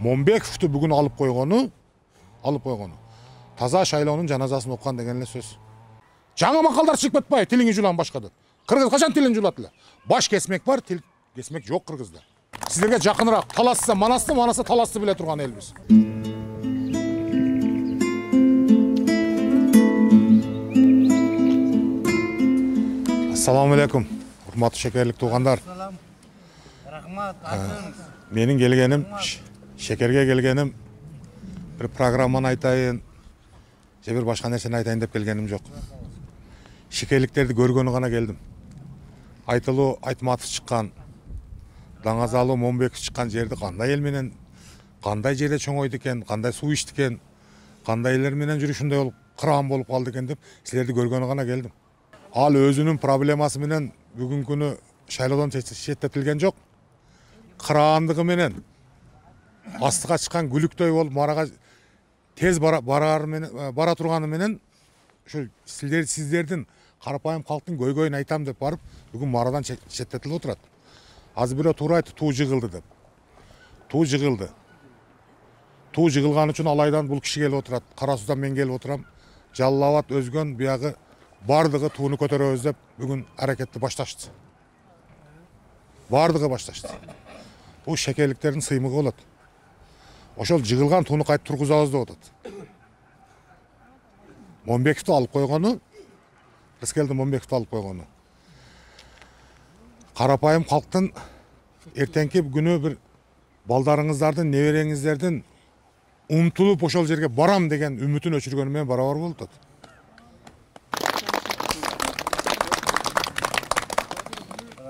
Момбековду бүгүн алып койгону таза шайлоонун жаназасын окуган деген эле сөз. Жаңы макалдар чыгып кетпай, тилиңи жулан башкады. Кыргыз качан тилин жулат эле? Баш кесмек бар, тил кесмек жок кыргызда. Силерге жакыныраак таласса манасты, манаса таласты биле турган элбиз. Assalamu alaikum. Урматтуу шекерлик туугандар. Рахмат, айтыңыз. Менин келгеним, шекерге келгеним bir программаны айтайын, же бир башка нерсени айтайын деп келгеним жок. Шекерликтерди көргөнү гана келдим. Айтылуу Айтматов чыккан, Даңазалуу Момбеков чыккан жерди кандай эл менен, кандай жерде чоңойду экен, кандай суу ичти экен, кандай элер менен жүрүшүндөй болуп, кыран болуп калды экен деп силерди көргөнү гана келдим. Ал өзүнүн проблемасы менен бүгүнкү күнү шайлоодон четтетилген жок. Кыраандыгы менен астыга чыккан күлүктөй болуп марага тез бара турганы менен ушу сиздердин карапайым калктын көйгөйүн айтам деп барып бүгүн марадан четтетилип отурат. Азыр бирөө туура айтты, туу жыгылды деп. Туу жыгылды. Туу жыгылган үчүн алайдан бул киши келип отурат. Кара Суудан мен келип отурам. Жалал Абад, Өзгөн биягы бардыгы тууну көтөрөбүз деп бүгүн аракетти башташты. Бардыгы башташты. Бул шекерликтердин сыймыгы болот. Ошол жыгылган тууну кайтып тургузабыз деп атат. Момбековду алып койгону, Рыскелди Момбековду алып койгону. Карапайым калктын эртеңки күнү бир балдарыңыздардын, небереңиздердин умтулуп ошол жерге барам деген үмүтүн өчүргөнү менен барабар болуп атат.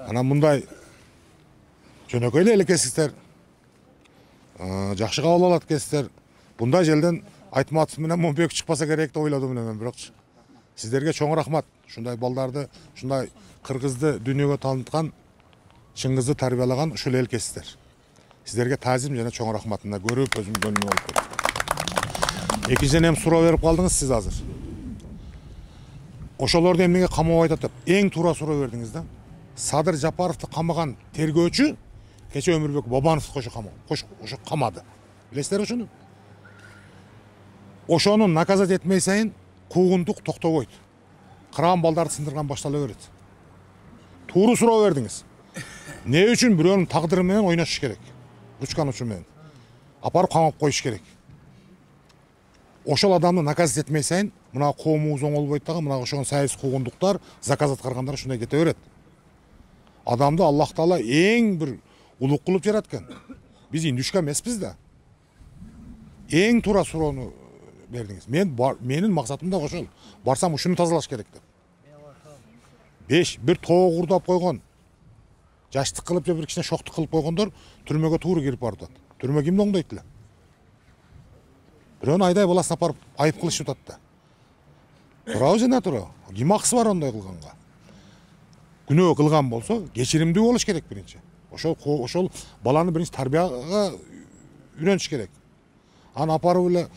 Анан мындай жөнөкөй эле элекесиздер, жакшы кабыл алат экенсиздер. Мындай жерден Айтматов менен Момбеков чыкпаса керек деп ойлодум мен, бирок сиздерге чоң рахмат. Ушундай балдарды, ушундай кыргызды дүйнөгө тааныткан, чыңгызды тарбиялаган ушул элекесиздер. Сиздерге таазим жана чоң рахматымды көрүп өзүм көнүмө болуп кетти. Экинчиден эми суроо берип калдыңыз сиз азыр. Ошолорду эмнеге камабайт атып, эң туура суроо бердиңиз да. Садыр Жапаровду камаган тергөөчү кече Өмүрбек Бабановду ошо камады. Билесиздер ошону? Ошону наказать этмей сайын куугунтук токтобойт. Кыран балдарды сындырган баштала берет. Тууру суроо бердиңиз. Не үчүн бирөөнүн тагдыры менен ойношуш керек? Ручканын учу менен. Апарып камап коюш керек. Ошол адамды наказать этмей сайын мына коомубуз оңолбойт дагы, мына ошол саясий куугунтуктар, заказ аткаргандар ушундай кете берет. Адамды Аллах Таала эң бир улук кылып жараткан. Биз индүшкө эмеспиз да. Эң туура суроону бердиңиз. Менин максатым да ошол. Барсам ушуну тазалаш керек деп. 5 бир тоо курдап койгон. Жаштык кылып же бир кичине шоктук кылып койгондор түрмөгө тууру кирип барып атат. Түрмө кимди оңдойт эле? Бирөөнү айдай баласын апарып айып кылышып атат да. Туурабы жана туура? Ким акысы бар ондай кылганга? Күнөө кылган болсо, кечиримдүү болуш керек биринчи. Ошол баланы биринчи тарбияга үйрөнүш керек. Аны апарып эле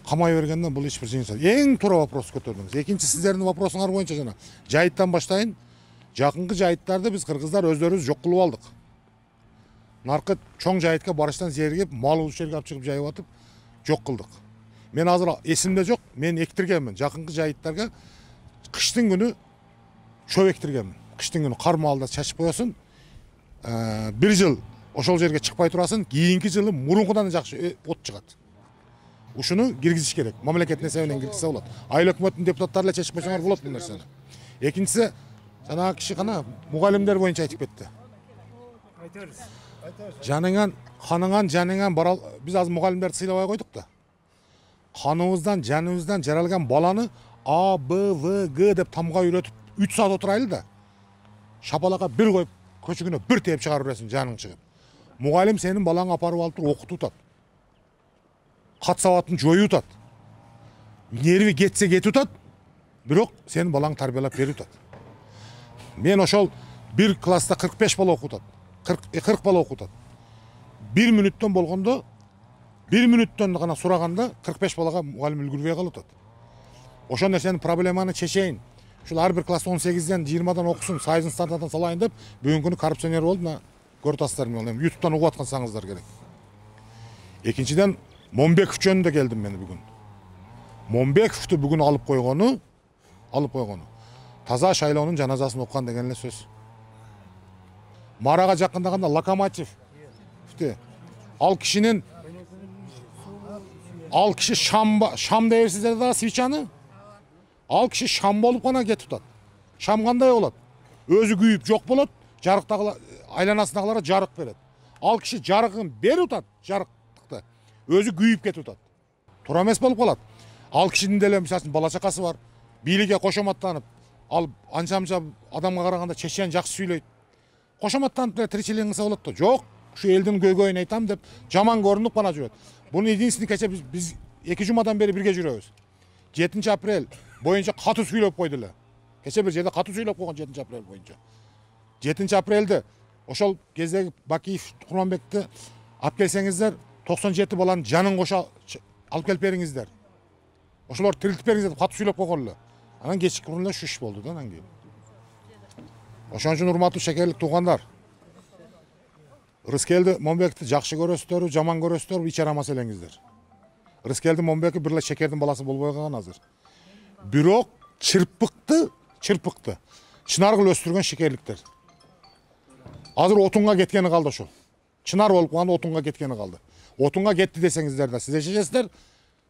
камай бергенден бул эч бир жыйынсыз. Эң туура вопрос көтөрдүңүз. Экинчи сиздердин вопросуңар боюнча жана жайыттан баштайын. Жакынкы жайыттарды биз кыргыздар өздөрүбүз жок кылып алдык. Наркы чоң жайытка барыштан зергеп, мал ушерге алып чыгып жайып атып жок кылдык. Мен азыр эсимде жок, мен эктиргенмин. Жакынкы жайыттарга кыштын күнү чөп эктиргенмин. Кыштын күнү кар маалда чачып коесуң. 1 жыл ошол жерге чыкпай турасың, кийинки жылы мурункудан жакшы от чыгат. Ушуну киргизиш керек. Мамлекет несебинен киргизсе болот. Айыл өкмөттүн депутаттары эле чечип койсоңор болот бул нерсени. Экинчиси, жанагы киши кана мугалимдер боюнча айтып кетти. Жаныңан, каныңан, жаныңан барал. Биз азыр мугалимдерди сыйлабай койдук да. Каныбыздан, жаныбыздан жаралган баланы А, Б, В, Г деп тамга үйрөтүп 3 саат отурайлы да. Шапалакка бир коюп, көчөгүнө бир тээп чыгарып бересиң, жаның чыгып. Мугалим сенин балаңы апарып алып туруп окутуп атат. Кат сабатын жоюп атат. Нерви кетсе кетип атат, бирок сенин балаң тарбиялап берип атат. Мен ошол бир класста 45 бала окутат. 40 бала окутат. 1 мүнөттөн болгондо, 1 мүнөттөн гана сураганда 45 балага мугалим үлгүрбөй калып атат. Ошол нерсени проблеманы чечейин. Ушул ар бир класс 18ден 20дан окусун, сайзын стартадан салайын деп бүгүнкү күнү коррупционер болуп, көрүп атасыздар мен. YouTube'дан угуп аткансаңыздар керек. Ekинчиден Момбеков жөнүндө келдим мен бүгүн. Момбековду бүгүн алып койгону таза шайлоонун жаназасын окуган деген эле сөз. Марага жакындаганда Локомотив. Ал киши шам дейсиздер да свечаны. Ал киши шам болуп гана кетип атат. Шам кандай болот? Өзү күйүп жок болот, жарыктагы айланасындагыларга жарык берет. Ал киши жарыгын берип атат, жарыктыкты. Өзү күйүп кетип атат. Туура эмес болуп калат. Ал кишинин деле мисалы бала чакасы бар. Бийликке кошоматтанып, ал анча-мынча адамга караганда чечен жакшы сүйлөйт. Кошоматтанып деле тиричилигин кылса болот да. Жок, ушу элдин көйгөйүн айтам деп жаман көрүнүп гана жүрөт. Буну единственный кече биз 2 жумадан бери бирге жүрөбүз. 7 апрель боюнча катуу сүйлөп койду эле. Кече бир жерде катуу сүйлөп койгон 7 апрель боюнча. 7 апрелде ошол кездеги Бакиев Курманбекти алып келсеңиздер, 97 баланын жанын кошо алып келип бериңиздер. Ошолор тирилтип бериңиздер деп катуу сүйлөп койгон эле. Анан кечкирүүн эле шуш болду да анан кийин. Ошон үчүн урматтуу шекерлик туугандар, Рыскелди Момбековду жакшы көрөсүздөрбү, жаман көрөсүздөрбү, ичара маселеңиздер. Рыскелди Момбеков бир эле шекердин баласы болбой калган азыр. Бирок чырпыкты чынаргыл өстүргөн шекерликтер. Азыр отунга кеткени калды ошол. Чынар болуп калган отунга кеткени калды. Отунга кетти десеңиздер да сиз чечесиздер.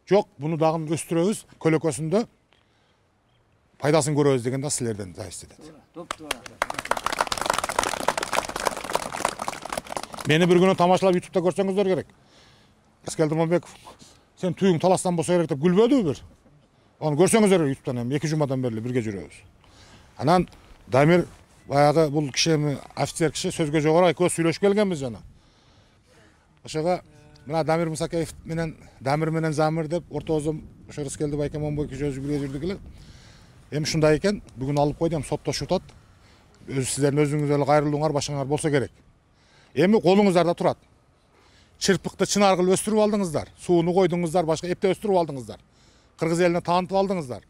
Жок, буну дагы өстүрөбүз, көлөкөсүндө пайдасын көрөбүз деген да силерден зависит этет. Мени bir күнү тамашалап YouTube'да көрсөңүздөр керек. Рыскелди Момбеков, сен түйүң таластан болсо керек деп күлбөдүбү бир? Аны көрсөңүздөр YouTube'дан эми 2 жумадан бери бирге жүрөбүз. Анан Дамир баягы бул киши офицер киши сөзгө жогору экөөбүз сүйлөшүп келгенбиз жана. Ошого мына Дамир Мусакеев менен Дамир менен Замир деп ортобузда ошо Рыскелди байке Момбеков өзү бирге жүрдүк эле. Эми ушундай экен, бүгүн алып койду, эми соттошуп атат. Сиздердин өзүңүз эле кайрылууңар башыңар болсо керек. Эми колуңуздарда турат. Чырпыкты чынаргыл өстүрүп алдыңыздар, сууну койдуңуздар, башка эпте өстүрүп алдыңыздар. Кыргыз элине таанытып алдыңыздар.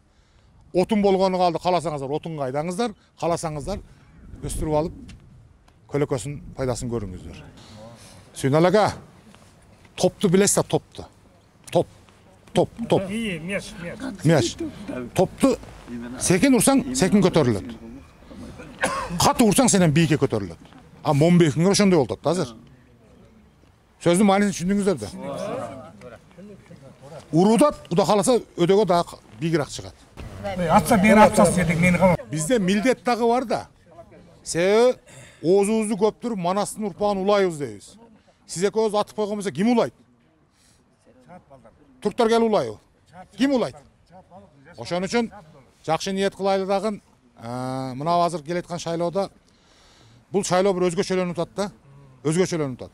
Отун болгону калды, кааласаңыздар отунга айдаңыздар, кааласаңыздар өстүрүп алып көлөкөсүн пайдасын көрүңүздөр. Сүйнал ага, топту билесиз, топту. Топ. Мяч. Топту секин урсаң, секин көтөрүлөт. Катуу урсаң, сенен бийикке көтөрүлөт. А Момбековдун ошондой болуп атат азыр. Сөздүн маанисин түшүндүңүздөр да. Урудат, Кудай кааласа өдөгө дагы бийигирээк чыгат. Атса бери атсас дедик мени кала. Бизде милдет дагы бар да. Себеби оозубузду көптүрүп Манастын урпагын улайбыз дейбиз. Сиз экөөбүз атып койгон болсо ким улайт? Турктар келип улайбы? Ким улайт? Ошон үчүн жакшы ниет кылайлы дагы. Мына азыр келеткан шайлоодо бул шайлоо бир өзгөчөлөнүп атат да. Өзгөчөлөнүп атат.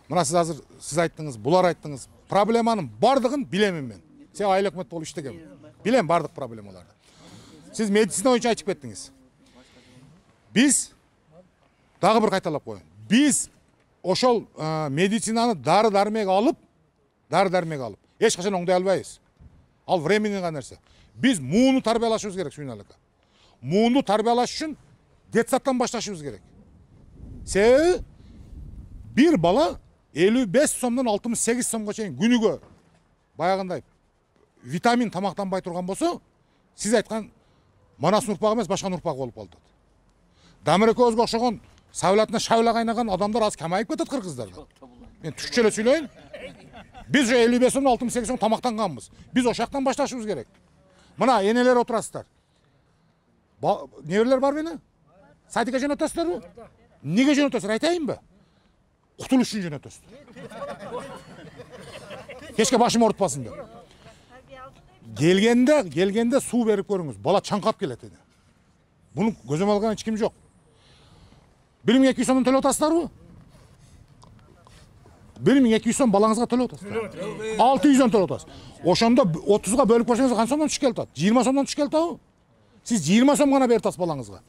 Мына сиз азыр сиз айттыңыз, булар айттыңыз. Проблеманын бардыгын билемин мен. Сен айыл өкмөт болуп иштегем. Билем бардык проблемаларды. Сиз медицина боюнча айтып кеттиңиз. Биз дагы бир кайталап коеюн. Биз ошол медицинаны дары-дармек алып, эч качан оңдой албайбыз. Ал временный нерсе. Биз мууну тарбиялашыбыз керек Сүйнал ага. Муунду тарбиялаш үчүн детсадтан башташыбыз керек. Себеби бир бала 55 сомдон 68 сомго чейин күнүгө баягындай витамин тамактанбай турган болсо, сиз айткан Манастын урпагы эмес, башка урпак болуп калат. Дамир экөөбүзгө окшогон сабылатына шабыла кайнаган адамдар аз камайып кетет кыргыздарда. Мен түшүнчө эле сүйлөйүн. Биз 55 сом 68 сом тамактанганбыз. Биз ошол жактан башташыбыз керек. Мына энелер отурасыздар. Неберлер бар бени? Садикке жөнөтөсүздөрбү? Неге жөнөтөсүздөр айтайынбы? Кутулуш үчүн жөнөтөсүздөр. Кечке башым оорутпасын деп. Келгенде суу берип көрүңүз. Бала чаңкап келет эди. Буну көзөм алган эч ким жок. 1200 сомдон төлөп атасыздарбы? 1200 сом балаңызга төлөп атасыздар. 600 төлөп атасыз. Ошондо 30га бөлүп көрсөңүз канча сомдон түшүп келет? 20 сомдон түшүп келет. Сиз 20 сом гана берип атасыз балаңызга.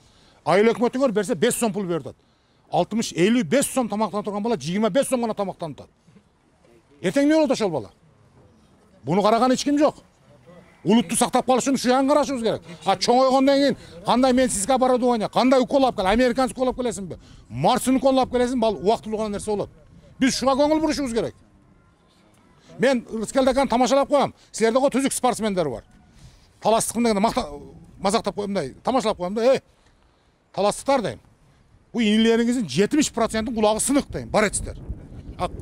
Айыл өкмөтүңөр берсе 5 сом пул берип атат. 60-55 сом тамактана турган бала 25 сом гана тамактанып атат. Эртең эмне болот ошол бала? Буну караган эч ким жок. Улутту сактап калыш үчүн ушу жагын карашыбыз керек. Чоңойгондон кийин кандай медицинский оборудование, кандай укол алып кел, американский укол алып келесиңби? Марсын укол алып келесиң, бал убактылуу гана нерсе болот. Биз шуга көңүл бурушубуз керек. Мен Рыскелдеканы тамашалап қоям. Сілерде ғой түзік спортсмендер бар. Таластықпын дегенде мазақтап қоямдай, тамашалап қоямда, таластықтар дейм. Бұл инелеріңіздің 70%-дің құлағы сынық дейм, бар етсіздер.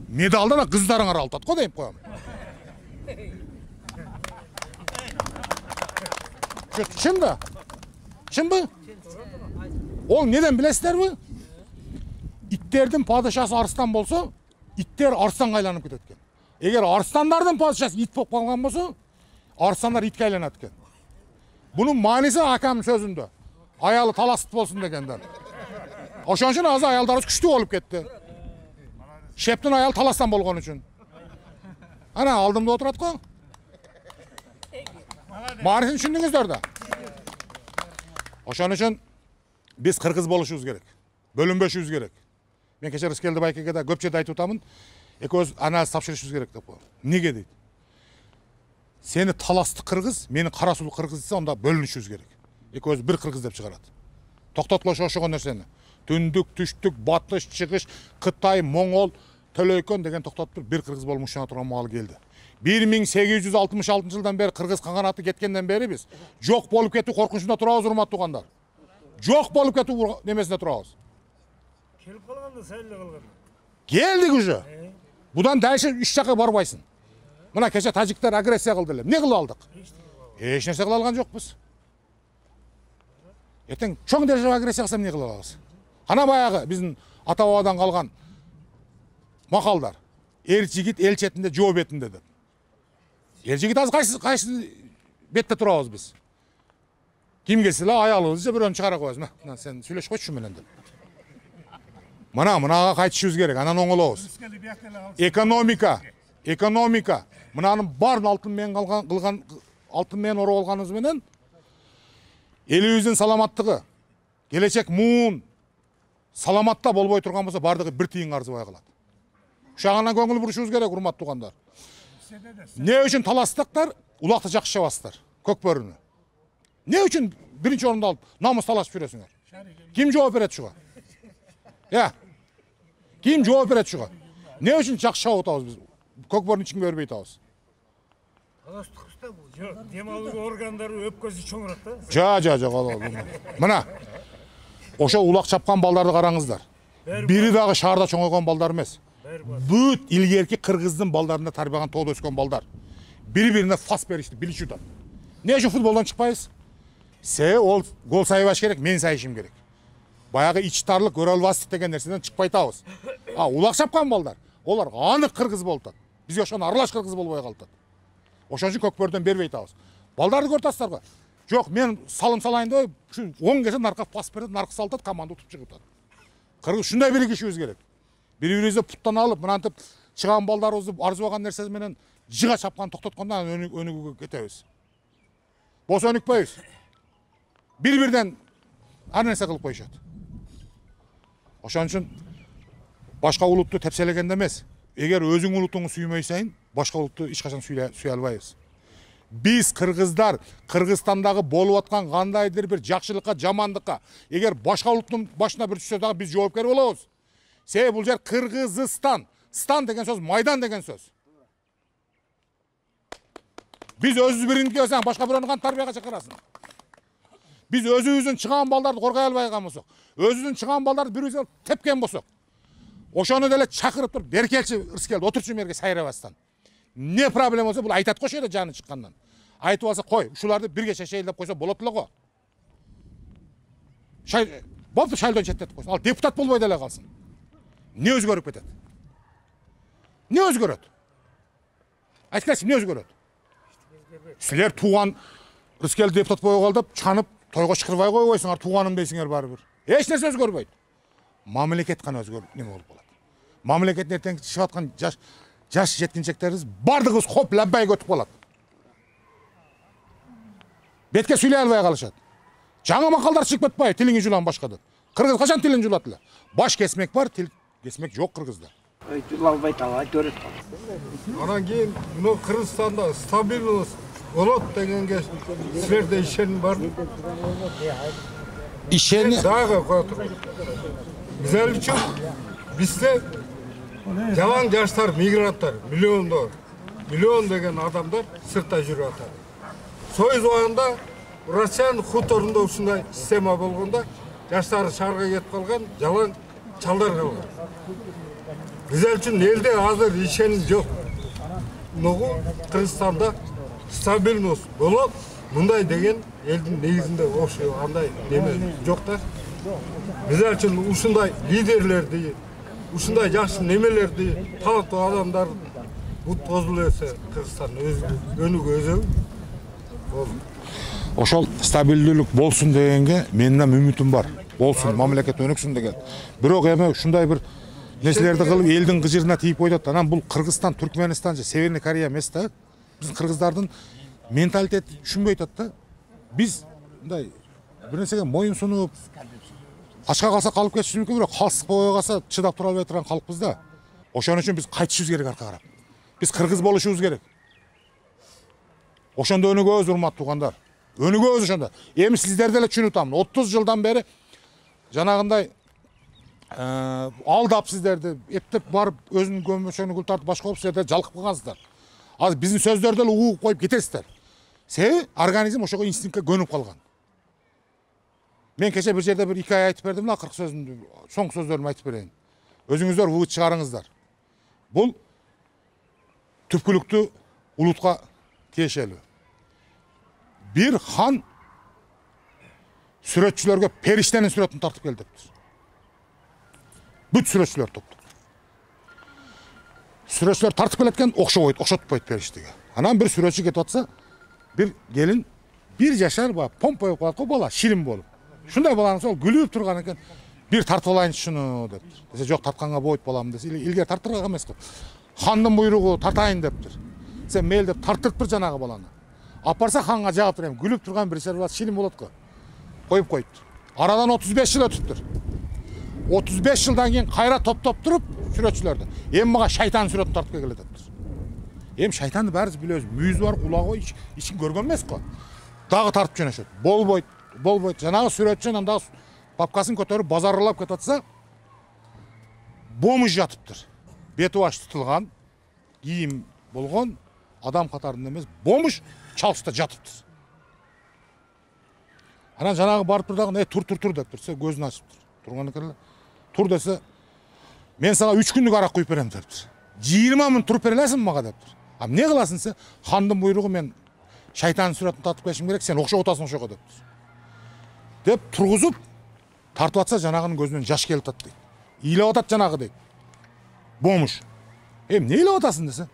Медалдан қыздарың аралтады қой дейм қоям. Шын ба? Шын ба? Ол неден білесіздер бі? Иттердің падышасы арыстан болса, иттер арыстанға айланып кететкен. Егер арыстандардың падышасы ит болып қалған болса, арыстандар итке айланады екен. Бұның манisi акам сөзінде. Аялы таласып болсын дегендер. Ошон үчүн азыр аялдарыбыз күчтүү болуп кетти. Шептин аял таластан болгон үчүн. Ана алдымда отурат го. Манисин түшүндүңүздөр да. Ошон үчүн биз кыргыз болушубуз керек. Бөлүнбөшүбүз керек. Мен кече Рыскелди байкеге да көп жерде айтып атамын. Экөөбүз анализ тапшырышыбыз керек деп коем. Неге дейт? Сени таласты кыргыз, мени кара сулуу кыргыз десе, онда бөлүнүшүбүз керек. Экөөбүз бир кыргыз деп чыгарат. Токтоткулош ошого нерсени. Түндүк, түштүк, батыш, чыгыш, Кытай, Моңгол, Төлөйкөн деген токтотуп бир кыргыз болмушуна турган маал келди. 1866 жылдан бери кыргыз каганаты кеткенден бери биз жок болуп кетүү коркунучунда турабыз, урматтуу туугандар. Жок болуп кетүү немесинде турабыз. Келип калганда сайылы калган. Келдик уже. Будан дальше үч жака барбайсың. Мына кече тажиктер агрессия кылды эле. Эмне кылып алдык? Эч нерсе кыла алган жокпуз. Эртең чоң дәрежеде агрессия кылсам эмне кыла алабыз? Ана баягы биздин ата бабадан калган макалдар. Эр жигит эл четинде, жоо бетинде деп. Эр жигит азыр кайсы бетте турабыз биз? Ким келсе эле аялыбызды бирөөнү чыгара коебуз. Мына сен сүйлөшүп койчу менен деп. Мынага кайтышыбыз керек, анан оңолобуз. Экономика. Мынанын баарын алтын менен ороп алганыбыз менен элибиздин саламаттыгы, келечек муун саламатта болбой турган болсо, бардыгы бир тыйынга арзыбай калат. Ушагана көңүл бурушубуз керек, урматтуу туугандар. Не үчүн таластыктар улакты жакшы чабасыздар, көкбөрүнү? Не үчүн биринчи орунду алып намус талашып жүрөсүңөр? Ким жооп берет шуга? Ким жооп берет шуга? Не үчүн жакшы чабып атабыз биз? Көкбөрүнүн ичиңге бербей атабыз. Таластыкта бул. Дем алуу органдары өпкөсү чоңураак да. Мына ошо улак чапкан балдарды караңыздар. Бири дагы шаарда чоңойгон балдар эмес. Бүт илгерки кыргыздын балдарында тарбияган тоодо өскөн балдар. Бири-бирине фас беришти, билиши утат. Не үчүн футболдон чыкпайбыз? Ол гол сайбаш керек, мен сайышым керек. Баягы ичтарлык, өрөлбастык деген нерседен чыкпай атабыз. Улак чапкан балдар, олар анык кыргыз болуп атат. Бизге ошону аралаш кыргыз болбой калат. Ошон үчүн көкбөрдөн бербей атабыз. Балдарды көрүп атасыздар го. Жок, мен салым салайын деп, ушу 10 кесе наркы пас берет, наркы салтат, команда утуп чыгып атат. Кыргыз ушундай биригишибиз керек. Бири-бирибизди путтан алып, мынантип чыган балдарыбызды арзыбаган нерсеси менен жыга чапкан токтоткондо өнүгүүгө кетебиз. Босо өнүкпөйбүз. Бири-бирден ар нерсе кылып коюшат. Ошон үчүн башка улутту тепселегенде эмес, эгер өзүң улутуңду сүймөйсөң, башка улутту эч качан сүйө албайбыз. Биз кыргыздар Кыргызстандагы болуп аткан кандайдыр бир жакшылыкка, жамандыкка, эгер башка улуттун башына бир түшсө дагы биз жоопкер болобуз. Себеби бул жер Кыргызстан. Стан деген сөз майдан деген сөз. Биз өзүбүз бириники болсоң, башка бирөөнү кантип тарбияга чакырасың? Биз өзүбүздүн чыган балдарды коргой албай калган болсок, өзүбүздүн чыган балдарды бирибизге тепкен болсок, ошону деле чакырып туруп, беркелчи Рыскелди, отурчу мерге сайрабастан. Не проблема болсо, бул айтат го ошо жаны чыккандан. Айтып алса, кой, ушуларды бирге чечейли деп койсо болот эле го. Болупту, шайлдон четтетип койсун. Ал депутат болбой деле калсын. Не өзгөрүп кетет? Не өзгөрөт? Айткайсың, не өзгөрөт? Силер тууган Рыскелди депутат болуп калды деп чанып, тойго чакырбай койбойсуңар, тууганым дейсиңер барыбир. Эч нерсе өзгөрбөйт. Мамлекет гана өзгөрүп неме болуп калат. Мамлекеттин эртең чыгып аткан жаш жеткинчектерибиз бардыгыбыз хоп лаббай өтүп калат. Бетке сүйлөй албай калышат. Жаңы макалдар чыгып кетпайбы, тилиңи жулан башкадан. Кыргыз качан тилин жулат эле? Баш кесмек бар, тил кесмек жок кыргызда. Жулалбай талай көрөт. Анан кийин мына Кыргызстанда стабилдүүлүк болот дегенге силерде ишеним барбы? Ишени дагы коюп. Мисалы үчүн бизде жаман жаштар, мигранттар миллиондор. миллион деген адамдар сыртта жүрүп атат. Союз убагында Россиянын хуторунда ушундай система болгондо жаштары шаарга кетип калган, жалаң чалдар калган. Бизер үчүн элде азыр ишеним жок. Ногу Кыргызстанда стабильность болот, мындай деген элдин негизинде окшой андай неме жок да. Бизер үчүн ушундай лидерлерди, ушундай жакшы немелерди талаптуу адамдар бут тозула берсе Кыргызстан өнүгө өзөбү болот. Ошол стабилдүүлүк болсун дегенге менин үмүтүм бар. Болсун, мамлекет өнүксүн деген. Бирок эми ушундай бир нерселерди кылып элдин кыжырына тийип коет. Анан бул Кыргызстан, Түркмөнстан же Северный Корея эмес да. Биз кыргыздардын менталитети түшүнбөй атат да. Биз мындай бир нерсеге моюн сунуп ачка калса калып кетиши мүмкүн, бирок калсып кое калса чыдап тура албай турган калкпыз да. Ошон үчүн биз кайтышыбыз керек арка карап. Биз кыргыз болушубуз керек. Ошондо өнүгөбүз, урматтуу туугандар. Өнүгөбүз ошондо. Эми сиздерди эле түшүнүп атам. 30 жылдан бери жанагындай алдап сиздерди, эптеп барып өзүнүн көмөчөнү гүл тартып башка болуп сиздер жалкып калгансыздар. Азыр биздин сөздөрдү эле угуп коюп кетесиздер. Себеби организм ошого инстинктке көнүп калган. Мен кече бир жерде бир 2 ай айтып бердим, акыркы сөзүмдү, соңку сөздөрүмдү айтып берейин. Өзүңүздөр вывод чыгарыңыздар. Бул түпкүлүктүү улутка тиешелүү. Bir хан сүрөтчүлөргө периштенин сүрөтүн тартып кел дептир. Бүт сүрөтчүлөр топтоп. Сүрөтчүлөр тартып келеткен окшобойт, окшотпойт периштеге. Анан бир сүрөтчү кетип атса, бир келин бир жашар помпой коет го бала, ширин болуп. Шундай баланы сол күлүп турган экен. Бир тартып алайынчы шуну дептир. Десе жок, тартканга болбойт балам десе, илгери тарттырган эмес го. Хандын буйругу тартайын дептир. Сен мейл деп тарттырып тур жанагы баланы. Апарса ханга жагып берем, күлүп турган бир сервис ширин болот го. Коюп койт. Арадан 35 жыл өтүптүр. 35 жылдан кийин кайра топтоп туруп сүрөтчүлөрдү. Эми мага шайтан сүрөтүн тартып келе дептир. Эми шайтанды баарыбыз билебиз. Мүйүзү бар, кулагы ичин көргөн эмес го. Дагы тартып жөнөшөт. Болбойт, болбойт. Жанагы сүрөтчү анан дагы папкасын көтөрүп базарлап кетип атса, бомж жатыптыр. Бети башы тутулган, кийим болгон, адам катарында эмес, бомж чалчыда жатыптыр. Анан жанагы барып тур дагы, тур дептир. Көзүн ачыптыр. Турган экен эле. Тур десе, мен сага 3 күндүк арак куюп берем дептир. 20 мүнөт туруп бере аласың мага дептир. А эмне кыласың сен? Хандын буйругу, мен шайтан сүрөтүн тартып келишим керек, сен окшоп атасың ошого дептир. Деп тургузуп тартып атса, жанагынын көзүнөн жаш келип атат дейт. Ыйлап атат жанагы дейт. Бомж. Эмне ыйлап атасың десе?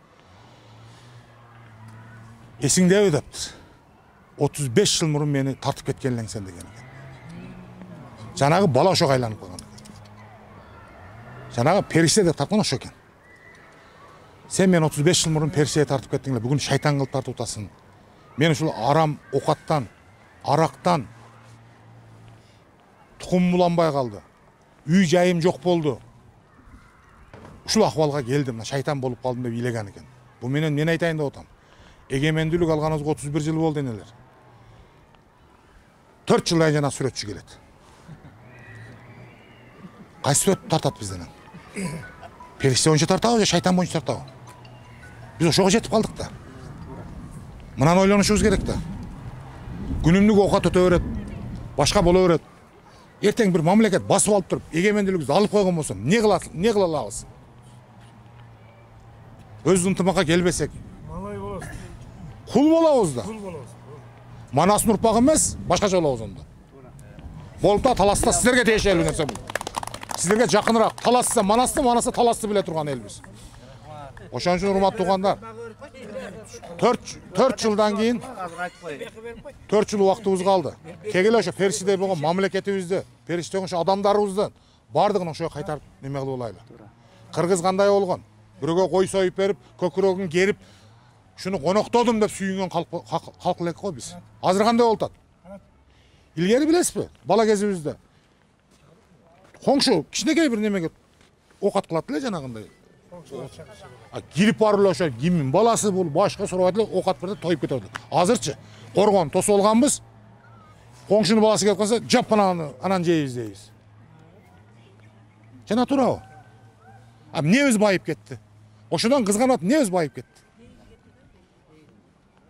Эсиңдеби дептир. 35 жыл мурун мени тартып кеткен элең сен деген экен. Жанагы бала ошого айланып калган экен. Жанагы периште деп тарткан ошо экен. Сен мен 35 жыл мурун периштеге тартып кеттиң эле, бүгүн шайтан кылып тартып атасың. Мен ушул арам окаттан, арактан тукум буланбай калды. Үй жайым жок болду. Ушул акыбалга келдим, шайтан болуп калдым деп ыйлаган экен. Бу менен мен айтайын деп атам. Эгемендүүлүк алганыбызга 31 жыл болду энелер. 4 жылдан жана сүрөтчү келет. Кайсы сүрөт тартат бизден? Периште боюнча тартабы же шайтан боюнча тартабы? Биз ошого жетип калдык да. Мынаны ойлонушубуз керек да. Күнүмдүк оокат өтө берет, башка боло берет. Эртең бир мамлекет басып алып туруп, эгемендүүлүгүбүздү алып койгон болсо, эмне кыла алабыз? Өз ынтымакка келбесек, Малай болосуз. кул болобуз да. Кул болосуз. Манастын урпагы эмес, башкача болобуз анда. Болуп да таласта сиздерге тиешелүү нерсе бул. Сиздерге жакыныраак. Таласса манасты, манаса таласты биле турган элбиз. Ошон үчүн урматтуу туугандар, 4 жылдан кийин 4 жыл убактыбыз калды. Кегеле ошо периштедей болгон мамлекетибизди, периштедей ошо адамдарыбызды бардыгын ошого кайтарып неме кылып алайлы. Кыргыз кандай болгон? Бирөөгө кой союп берип, көкүрөгүн керип, шуну коноктодум деп сүйүнгөн калк элек го биз. Азыр кандай болуп атат? Илгери билесизби? Бала кезибизде коңшу кичинекей бир немеге оокат кылат эле жанагындай. Кирип барып эле ошо кимдин баласы бул, башка сурабайт эле оокат берип тоюп кетет. Азырчы коргон тосуп алганбыз. Коңшунун баласы келип калса, жап анан жейбиз дейбиз. Жана турабы? Эмне өз байып кетти? Ошодон кызганып эмне өз байып кетти?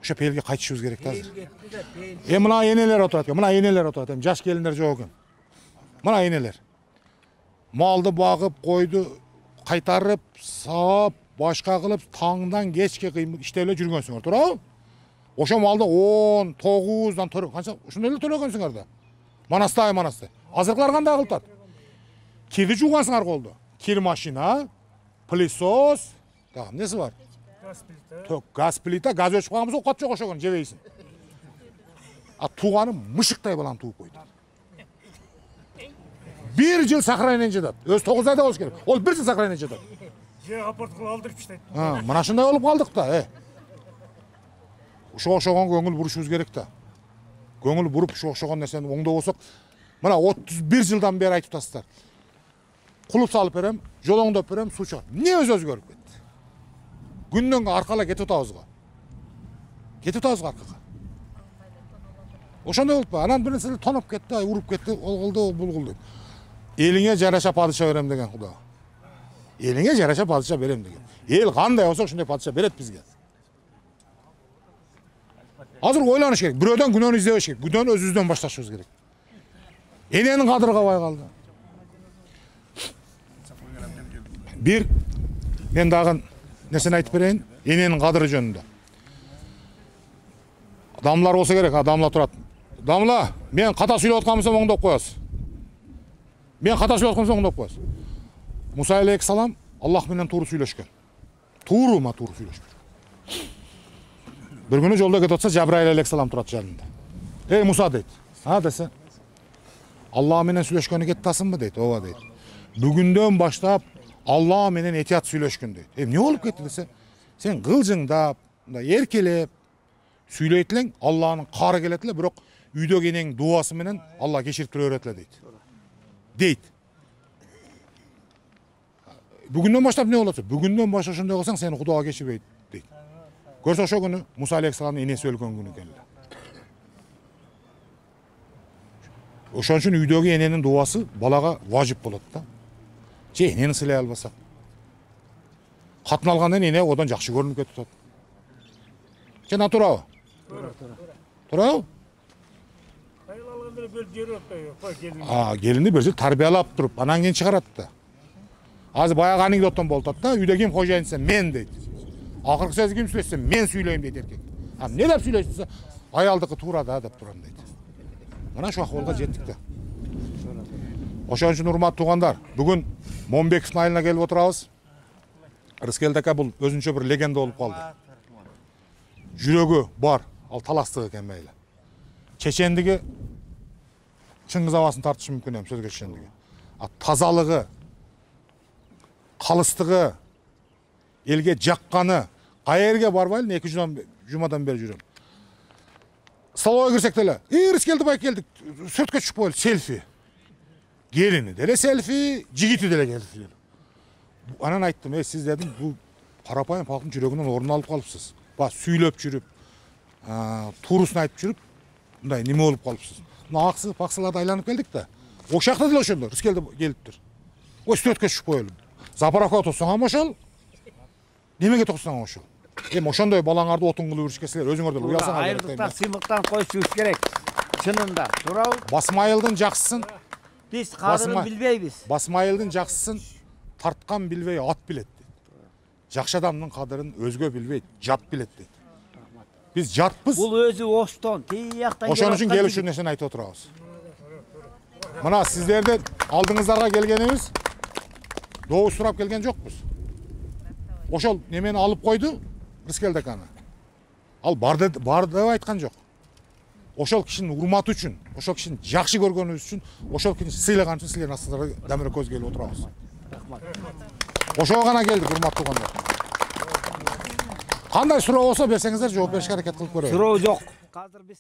Ошо пейилге кайтышыбыз керек да азыр. Мына энелер отурат экен, мына энелер отурат экен, жаш келиндер жок экен. Мына энелер. Малды багып, койду кайтарып, саап, башка кылып, таңдан кечке иштеп эле жүргөнсүңөр, туурабы? Ошо малды 10, 9дан канча ушундай эле төлөгөнсүңөр да. Манастай. Азыркылар кандай кылтат? Кирди жуугансыңар колду. Кир машина, пылесос, дагы эмнеси бар? Газ плита, газ өчүп калганбыз, окат жок ошогон жебейсиң. А тууганым мышыктай балам тууп койду. 1 жыл сохранение жатат. Өз 9 айда болуш керек. Ол 1 жыл сохранение жатат. Же апарт кылып алдырып иштейт. Мына ушундай болуп калдык да, Ошогон көңүл бурушубуз керек да. Көңүл буруп ошогон нерсени оңдобосок, мына 31 жылдан бери айтып атасыздар. Кулуп салып берем, жол оңдоп берем, суу чыгат. Эмне өзгөрүп кетти? Күндөн аркала кетип атабыз го. Аркага. Ошондой болуп ба, анан бир нерсе тоноп кетти, уруп кетти, ол кылды, бул кылды. Элиңе жараша падыша берем деген Куда. Элиңе жараша падыша берем деген. Эл кандай болсо ошондой падыша берет бизге. Азыр ойланыш керек. Бирөөдөн күнөөнү издебеш керек. Күнөөнү өзүбүздөн башташыбыз керек. Эненин кадыры кабай калды. Бир мен дагы нерсени айтып берейин. Эненин кадыры жөнүндө. Дамлар болсо керек, дамла турат. Дамла, мен ката сүйлөп аткан оңдоп коесуз. Муса алейхиссалам Аллах менен туура сүйлөшкөн. Тууру сүйлөшкөн. Bir günü yolda кетип атса, Жабраил алейхиссалам турат жанында. Ey Musa дейт. Десе. Алла менен сүйлөшкөнү кеттасыңбы дейт. Ооба дейт. Бүгүндөн баштап Алла менен этият сүйлөшкөн дейт. Эмне болуп кетти десе? Сен кылжыңдап, эркелеп сүйлөйт элең, Алланын кары келет эле, бирок үйдөгү энең дуасы менен Алла кечирип тура берет эле дейт. Бүгүндөн баштап эмне болот? Бүгүндөн баштап ошондой кылсаң, сени Кудага кечирбейт дейт. Көрсө ошо күнү Муса алейхиссаламдын энеси өлгөн күнү экен. Ошон үчүн үйдөгү эненин дуасы балага важип болот да. Же энени сыйлай албаса. Катын алгандан эне одан жакшы көрүнүп кетип атат. Жана турабы? Турабы? Айыл алганда бөлүп жүрөт келин. Келинди бир жыл тарбиялап туруп, анан кийин чыгарат да. Азыр баягы анекдоттон болуп атат да, үйдө ким кожоюн десе мен дейт. Акыркы сөз ким сүйлөшсө мен сүйлөйм дейт эркек. Эмне деп сүйлөйсүң десе, аялдыкы туура да деп турам дейт. Мына ошо акыбалга жеттик да. Ошон үчүн урматтуу туугандар, бүгүн Момбековдун айылына келип отурабыз. Рыскелди ака бул өзүнчө бир легенда болуп калды. Жүрөгү бар, ал таластык экен мейли. Чечендиги Чыңгыз абасын тартышы мүмкүн эми сөзгө чечендиги. Тазалыгы, калыстыгы, элге жакканы, каерге барбайлы 2 жумадан бери жүрөм. Столовойго кирсек деле, Рыскелди бай келдик, сүрөткө чыгып коелу, селфи. Келини деле селфи, жигити деле селфи. Анан айттым, сиз дедим, бул карапайым халктын жүрөгүнөн орун алып калыпсыз. Сүйлөп жүрүп, туурусун айтып жүрүп, мындай неме болуп калыпсыз. Мына аксы, паксыларды айланып келдик да. Ошакта деле ошондо Рыскелди келиптир. Сүрөткө чыгып коелу. Запаракка тосуңам ошол. Немеге токсуңам ошол? Ошондой балаңарды отун кылып жүрүшкө силер өзүңөр деле уялсаңар. Айрылыктан, сыйлыктан коюшубуз керек. Чынында, туурабы? Басмайылдын жакшысын Биз кадырын билбейбиз. Басмайылдын жакшысын тарткан билбей ат билет дейт. Жакшы адамдын кадырын өзгө билбейт, жат билет дейт. Биз жатпыз. Бул өзү оштон, тияктан. Ошон үчүн келип ушул нерсени айтып отурабыз. Мына сиздердин алдыңыздарга келгенибиз добуш сурап келген жокпуз. Ошол немени алып койду Рыскелди аканы. Ал бар деп айткан жок. Ошол кишинин урматы үчүн, ошол кишини жакшы көргөнүбүз үчүн, ошол кишини сыйлаган үчүн силердин астыңарга дамира көз келип отурабыз. Ошого гана келдик, урматтуу туугандар. Кандай суроо болсо берсеңиздер жооп беришке аракет кылып көрөйүн. Суроо жок. Азыр биз